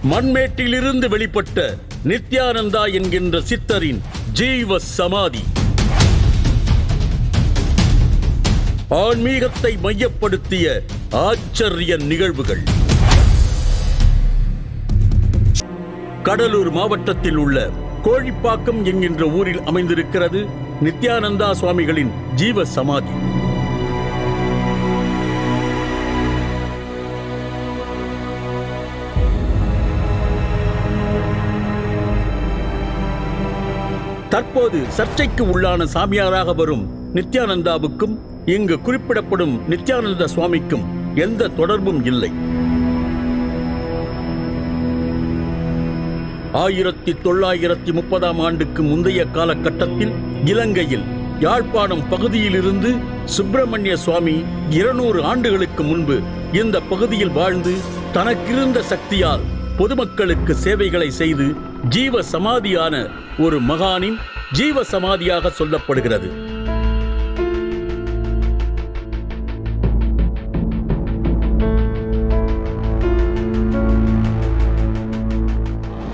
மண்மேட்டிலிருந்து வெளிப்பட்ட நித்யானந்தா என்கின்ற சித்தரின் ஜீவ சமாதி. ஆன்மீகத்தை மையப்படுத்திய ஆச்சரிய நிகழ்வுகள். கடலூர் மாவட்டத்தில் உள்ள கோழிப்பாக்கம் என்கின்ற ஊரில் அமைந்திருக்கிறது நித்யானந்தா சுவாமிகளின் ஜீவ சமாதி. தற்போது சர்ச்சைக்கு உள்ளான சாமியாராக வரும் நித்யானந்தாவுக்கும் இங்கு குறிப்பிடப்படும் நித்யானந்த சுவாமிக்கும் எந்த தொடர்பும் இல்லை. 1930ஆம் ஆண்டுக்கு முந்தைய காலகட்டத்தில் இலங்கையில் யாழ்ப்பாணம் பகுதியிலிருந்து சுப்பிரமணிய சுவாமி 200 ஆண்டுகளுக்கு முன்பு இந்த பகுதியில் வாழ்ந்து தனக்கிருந்த சக்தியால் பொதுமக்களுக்கு சேவைகளை செய்து ஜீவ சமாதியான ஒரு மகானின் ஜீவ சமாதியாக சொல்லப்படுகிறது.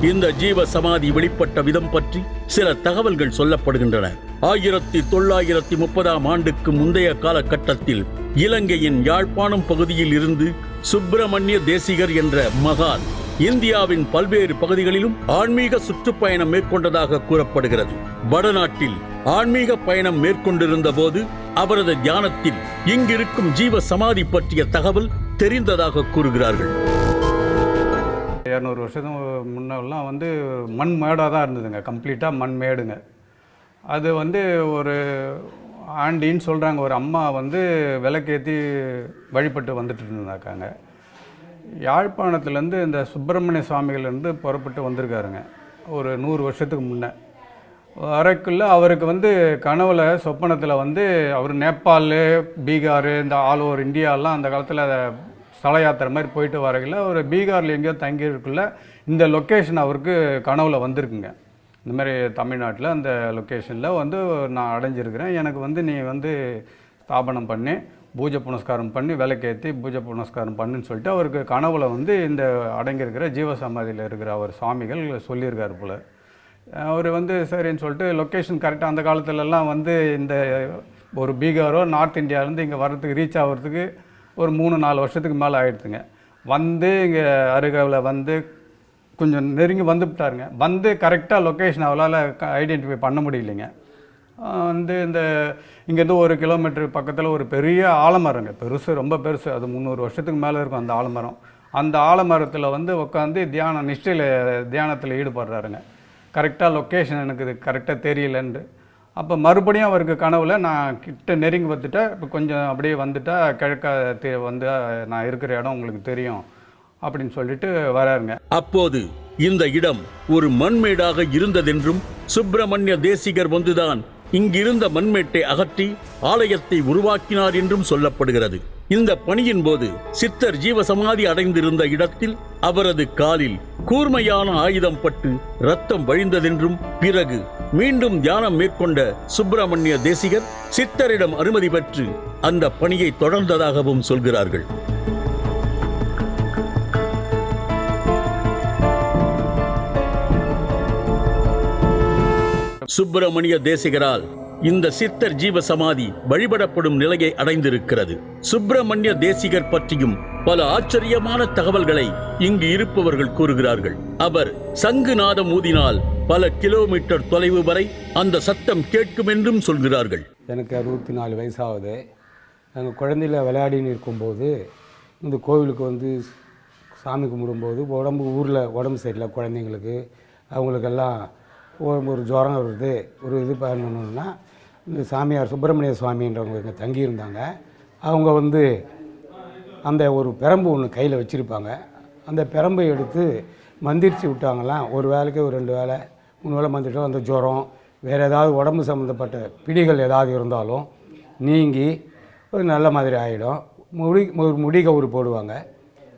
இந்த ஜீவ சமாதி வெளிப்பட்ட விதம் பற்றி சில தகவல்கள் சொல்லப்படுகின்றன. 1930ஆம் ஆண்டுக்கு முந்தைய காலகட்டத்தில் இலங்கையின் யாழ்ப்பாணம் பகுதியில் இருந்து சுப்பிரமணிய தேசிகர் என்ற மகான் இந்தியாவின் பல்வேறு பகுதிகளிலும் ஆன்மீக சுற்றுப்பயணம் மேற்கொண்டதாக கூறப்படுகிறது. வடநாட்டில் ஆன்மீக பயணம் மேற்கொண்டிருந்த போது அவரது தியானத்தில் இங்கிருக்கும் ஜீவ சமாதி பற்றிய தகவல் தெரிந்ததாக கூறுகிறார்கள். 200 வருஷத்துக்கு முன்னெல்லாம் மண் மேடாக தான் இருந்ததுங்க, கம்ப்ளீட்டாக மண் மேடுங்க. அது ஒரு ஆண்டின்னு சொல்கிறாங்க, ஒரு அம்மா விளக்கேற்றி வழிபட்டு வந்துட்டு இருந்தாக்காங்க. யாழ்ப்பாணத்துலேருந்து இந்த சுப்பிரமணிய சுவாமிகள்லேருந்து புறப்பட்டு வந்திருக்காருங்க. ஒரு 100 வருஷத்துக்கு முன்னே வரைக்குள்ள அவருக்கு கனவுல சொப்பனத்தில் அவர் நேபாள், பீகார், இந்த ஆல் ஓவர் இந்தியாலாம் அந்த காலத்தில் ஸ்தல யாத்திரை மாதிரி போயிட்டு வரையில் ஒரு பீகாரில் எங்கேயோ தங்கியிருக்குள்ள இந்த லொக்கேஷன் அவருக்கு கனவுல வந்திருக்குங்க. இந்த மாதிரி தமிழ்நாட்டில் அந்த லொக்கேஷனில் நான் அடைஞ்சிருக்கிறேன், எனக்கு நீ ஸ்தாபனம் பண்ணி பூஜை புனஸ்காரம் பண்ணி விளக்கேற்றி பூஜை புனஸ்காரம் பண்ணுன்னு சொல்லிட்டு அவருக்கு கனவுல இந்த அடங்கியிருக்கிற ஜீவசமாதியில் இருக்கிற அவர் சுவாமிகள் சொல்லியிருக்காரு போல். அவர் சரின்னு சொல்லிட்டு லொக்கேஷன் கரெக்டாக அந்த காலத்துலலாம் இந்த ஒரு பீகாரோ நார்த் இந்தியாவிலேருந்து இங்கே வர்றதுக்கு ரீச் ஆகிறதுக்கு ஒரு 3-4 வருஷத்துக்கு மேலே ஆகிடுதுங்க. இங்கே அருகாவில் கொஞ்சம் நெருங்கி வந்துவிட்டாருங்க. கரெக்டாக லொக்கேஷன் அவளால் ஐடென்டிஃபை பண்ண முடியலைங்க. இந்த இங்கேருந்து 1 கிலோமீட்டர் பக்கத்தில் ஒரு பெரிய ஆலமரங்க, பெருசு, ரொம்ப பெருசு, அது 300 வருஷத்துக்கு மேலே இருக்கும் அந்த ஆலமரம். அந்த ஆலமரத்தில் உட்காந்து தியானத்தில் ஈடுபடுறாருங்க. கரெக்டாக லொக்கேஷன் எனக்கு இது கரெக்டாக தெரியலன்னு. அப்போ மறுபடியும் அவருக்கு கனவுல நான் கிட்ட நெருங்கி வந்துட்டேன், இப்போ கொஞ்சம் அப்படியே வந்துட்டா கிழக்க நான் இருக்கிற இடம் உங்களுக்கு தெரியும் அப்படின்னு சொல்லிட்டு வராருங்க. அப்போது இந்த இடம் ஒரு மண்மேடாக இருந்ததென்றும் சுப்பிரமணிய தேசிகர் வந்துதான் இங்கிருந்த மண்மேட்டை அகற்றி ஆலயத்தை உருவாக்கினார் என்றும் சொல்லப்படுகிறது. இந்த பணியின் போது சித்தர் ஜீவசமாதி அடைந்திருந்த இடத்தில் அவரது காலில் கூர்மையான ஆயுதம் பட்டு ரத்தம் வழிந்ததென்றும், பிறகு மீண்டும் தியானம் மேற்கொண்ட சுப்பிரமணிய தேசிகர் சித்தரிடம் அனுமதி பெற்று அந்த பணியை தொடர்ந்ததாகவும் சொல்கிறார்கள். சுப்பிரமணிய தேசிகரால் இந்த சித்தர் ஜீவ சமாதி வழிபடப்படும் நிலையை அடைந்திருக்கிறது. சுப்பிரமணிய தேசிகர் பற்றியும் பல ஆச்சரியமான தகவல்களை இங்கு இருப்பவர்கள் கூறுகிறார்கள். அவர் சங்கு நாதம் ஊதினால் பல கிலோமீட்டர் தொலைவு வரை அந்த சத்தம் கேட்கும் என்றும் சொல்கிறார்கள். எனக்கு 64 வயசாகுது. நாங்கள் குழந்தையில் விளையாடின்னு இருக்கும்போது இந்த கோவிலுக்கு சாமி கும்பிடும்போது ஊரில் உடம்பு சரியில்லை குழந்தைங்களுக்கு, அவங்களுக்கெல்லாம் ஒரு ஜுரம் வருது, ஒரு இது பண்ணணுன்னா இந்த சாமியார் சுப்பிரமணிய சுவாமின்றவங்க இங்கே தங்கியிருந்தாங்க. அவங்க அந்த ஒரு பெரம்பு ஒன்று கையில் வச்சுருப்பாங்க. அந்த பெரம்பை எடுத்து மந்திரிச்சு விட்டாங்களாம். ஒரு வேலைக்கு ஒரு 2 வேலை 3 வேலை மந்திரிட்டோம். அந்த ஜுரம் வேறு ஏதாவது உடம்பு சம்மந்தப்பட்ட பிடிகள் ஏதாவது இருந்தாலும் நீங்கி ஒரு நல்ல மாதிரி ஆகிடும். ஒரு முடிகவுறு போடுவாங்க.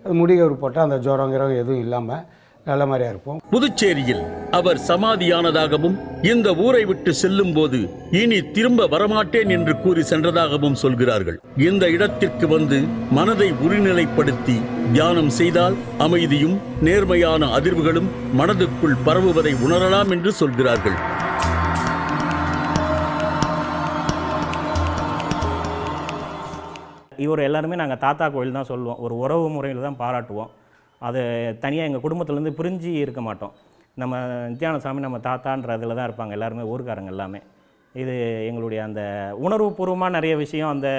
அது முடிகவுறு போட்டால் அந்த ஜுரம் எதுவும் இல்லாமல் நல்ல மாதிரியாக இருப்போம். புதுச்சேரியில் அவர் சமாதியானதாகவும் இந்த ஊரை விட்டு செல்லும் போது இனி திரும்ப வரமாட்டேன் என்று கூறி சென்றதாகவும் சொல்கிறார்கள். இந்த இடத்திற்கு வந்து மனதை ஒருநிலைப்படுத்தி தியானம் செய்தால் அமைதியும் நேர்மையான அதிர்வுகளும் மனதுக்குள் பரவுவதை உணரலாம் என்று சொல்கிறார்கள். இவர் எல்லாருமே நாங்கள் தாத்தா கோயில் தான் சொல்லுவோம். ஒரு உறவு முறையில் தான் பாராட்டுவோம். அது தனியாக எங்கள் குடும்பத்துலேருந்து பிரிஞ்சு இருக்க மாட்டோம். நம்ம நித்யானந்த சாமி நம்ம தாத்தான்றதில் தான் இருப்பாங்க எல்லாருமே, ஊருக்காரங்க எல்லாமே. இது எங்களுடைய அந்த உணர்வுபூர்வமாக நிறைய விஷயம் அந்த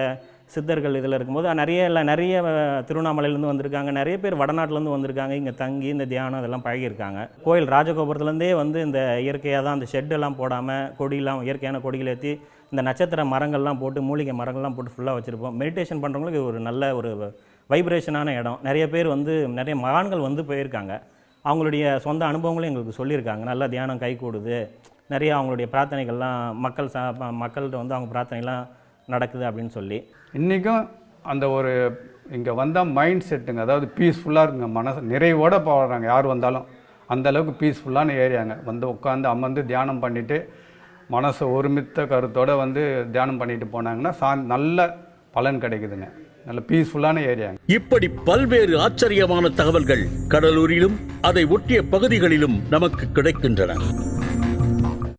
சித்தர்கள் இதில் இருக்கும்போது நிறைய திருவண்ணாமலையிலேருந்து வந்திருக்காங்க, நிறைய பேர் வடநாட்டிலேருந்து வந்திருக்காங்க, இங்கே தங்கி இந்த தியானம் இதெல்லாம் பழகியிருக்காங்க. கோயில் ராஜகோபுரத்துலேருந்தே வந்து இந்த இயற்கையாக தான் அந்த ஷெட்டெல்லாம் போடாமல் கொடியெல்லாம் இயற்கையான கொடிகள் ஏற்றி இந்த நட்சத்திர மரங்கள்லாம் போட்டு மூலிகை மரங்கள்லாம் போட்டு ஃபுல்லாக வச்சுருப்போம். மெடிடேஷன் பண்ணுறவங்களுக்கு ஒரு நல்ல ஒரு வைப்ரேஷனான இடம். நிறைய பேர் வந்து நிறைய மகான்கள் வந்து போயிருக்காங்க, அவங்களுடைய சொந்த அனுபவங்களும் எங்களுக்கு சொல்லியிருக்காங்க. நல்லா தியானம் கை கூடுது, நிறைய அவங்களுடைய பிரார்த்தனைகள்லாம் மக்கள்கிட்ட வந்து அவங்க பிரார்த்தனைலாம் நடக்குது அப்படின்னு சொல்லி. இன்றைக்கும் அந்த ஒரு இங்கே வந்தால் மைண்ட் செட்டுங்க, அதாவது பீஸ்ஃபுல்லாக இருக்குங்க, மனசு நிறைவோடு போகிறாங்க. யார் வந்தாலும் அந்தளவுக்கு பீஸ்ஃபுல்லான ஏரியாங்க. வந்து உட்காந்து அமர்ந்து தியானம் பண்ணிவிட்டு மனசை ஒருமித்த கருத்தோடு வந்து தியானம் பண்ணிட்டு போனாங்கன்னா நல்ல பலன் கிடைக்குதுங்க. நல்ல பீஸ்ஃபுல்லான ஏரியாங்க. இப்படி பல்வேறு ஆச்சரியமான தகவல்கள் கடலூரிலும் அதை ஒட்டிய பகுதிகளிலும் நமக்கு கிடைக்கின்றன.